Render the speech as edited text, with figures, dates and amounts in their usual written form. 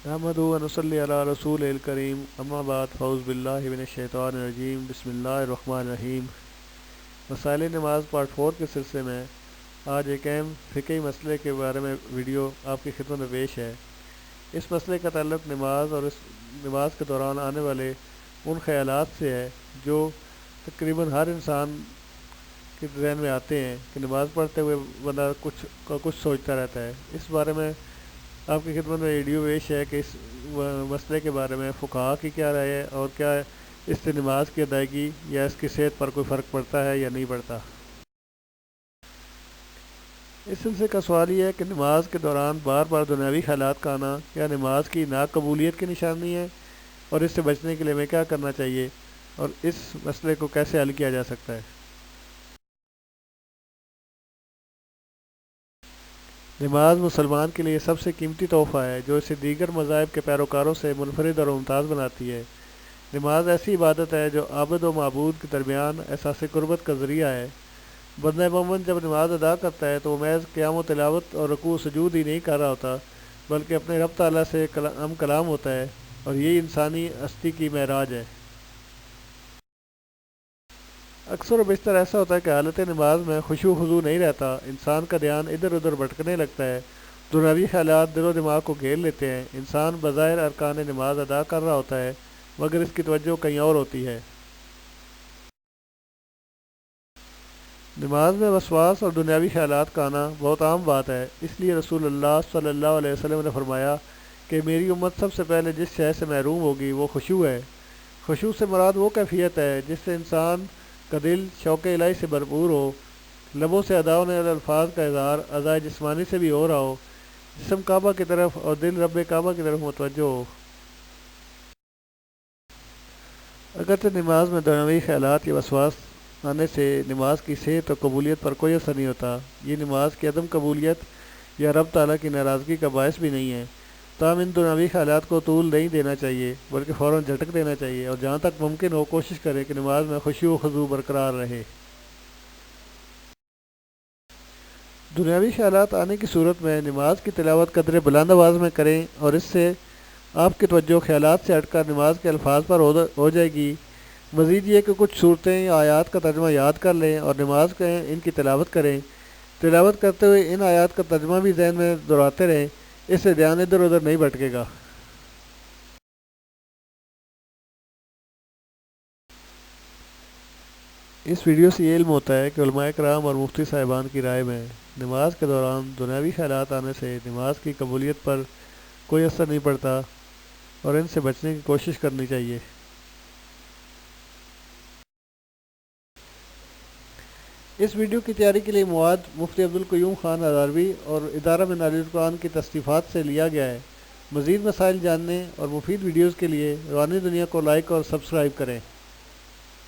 نحمدہ و نصلی علی رسول الکریم اما بعد فاعوذ باللہ من الشیطان الرجیم بسم اللہ الرحمن الرحیم۔ مسائل نماز پارٹ 4 کے سلسلے میں آج ایک اہم فقہی مسئلے کے بارے میں ویڈیو آپ کی خدمت میں پیش ہے۔ اس مسئلے کا تعلق نماز اور اس نماز کے دوران آنے والے ان خیالات سے ہے جو تقریباً ہر انسان کے ذہن میں آتے ہیں کہ نماز پڑھتے ہوئے بندہ کچھ سوچتا رہتا ہے۔ اس بارے میں آپ کی خدمت میں ویڈیو پیش ہے کہ اس مسئلے کے بارے میں فقہا کی کیا رائے ہے اور کیا اس سے نماز کی ادائیگی یا اس کی صحت پر کوئی فرق پڑتا ہے یا نہیں پڑتا۔ اس سلسلے کا سوال یہ ہے کہ نماز کے دوران بار بار دنیاوی خیالات کا آنا کیا نماز کی ناقبولیت کی نشانی ہے، اور اس سے بچنے کے لیے ہمیں کیا کرنا چاہیے اور اس مسئلے کو کیسے حل کیا جا سکتا ہے۔ نماز مسلمان کے لیے سب سے قیمتی تحفہ ہے جو اسے دیگر مذاہب کے پیروکاروں سے منفرد اور ممتاز بناتی ہے۔ نماز ایسی عبادت ہے جو عابد و معبود کے درمیان احساس قربت کا ذریعہ ہے۔ بندہ مومن جب نماز ادا کرتا ہے تو وہ محض قیام و تلاوت اور رکوع و سجود ہی نہیں کر رہا ہوتا، بلکہ اپنے رب تعالیٰ سے ہم کلام ہوتا ہے، اور یہی انسانی ہستی کی معراج ہے۔ اکثر و بیشتر ایسا ہوتا ہے کہ حالت نماز میں خشوع و خضوع نہیں رہتا، انسان کا دھیان ادھر ادھر بھٹکنے لگتا ہے، دنیاوی خیالات دل و دماغ کو گھیر لیتے ہیں۔ انسان بظاہر ارکان نماز ادا کر رہا ہوتا ہے مگر اس کی توجہ کہیں اور ہوتی ہے۔ نماز میں وسواس اور دنیاوی خیالات کا آنا بہت عام بات ہے، اس لیے رسول اللہ صلی اللہ علیہ وسلم نے فرمایا کہ میری امت سب سے پہلے جس شے سے محروم ہوگی وہ خشوع ہے۔ خشوع سے مراد وہ کیفیت ہے جس سے انسان کا دل شوق الہی سے بھرپور ہو، لبوں سے ادا ہونے والے الفاظ کا اظہار اعضائے جسمانی سے بھی ہو رہا ہو، جسم کعبہ کی طرف اور دل رب کعبہ کی طرف متوجہ ہو۔ اگرچہ نماز میں دنیاوی خیالات یا وسواس آنے سے نماز کی صحت اور قبولیت پر کوئی اثر نہیں ہوتا، یہ نماز کی عدم قبولیت یا رب تعالیٰ کی ناراضگی کا باعث بھی نہیں ہے۔ تاہم ان دنیاوی خیالات کو طول نہیں دینا چاہیے بلکہ فوراً جھٹک دینا چاہیے، اور جہاں تک ممکن ہو کوشش کریں کہ نماز میں خشوع و خضوع برقرار رہے۔ دنیاوی خیالات آنے کی صورت میں نماز کی تلاوت قدر بلند آواز میں کریں، اور اس سے آپ کی توجہ خیالات سے ہٹ کر نماز کے الفاظ پر ہو جائے گی۔ مزید یہ کہ کچھ صورتیں یا آیات کا ترجمہ یاد کر لیں اور نماز کے ان کی تلاوت کریں۔ تلاوت کرتے ہوئے ان آیات کا ترجمہ بھی ذہن میں دہراتے رہیں، اس سے دھیان ادھر ادھر نہیں بھٹکے گا۔ اس ویڈیو سے یہ علم ہوتا ہے کہ علماء کرام اور مفتی صاحبان کی رائے میں نماز کے دوران دنیاوی خیالات آنے سے نماز کی قبولیت پر کوئی اثر نہیں پڑتا اور ان سے بچنے کی کوشش کرنی چاہیے۔ اس ویڈیو کی تیاری کے لیے مواد مفتی عبدالقیوم خان ہزاروی اور ادارہ منہاج القرآن کی تصنیفات سے لیا گیا ہے۔ مزید مسائل جاننے اور مفید ویڈیوز کے لیے روحانی دنیا کو لائک اور سبسکرائب کریں۔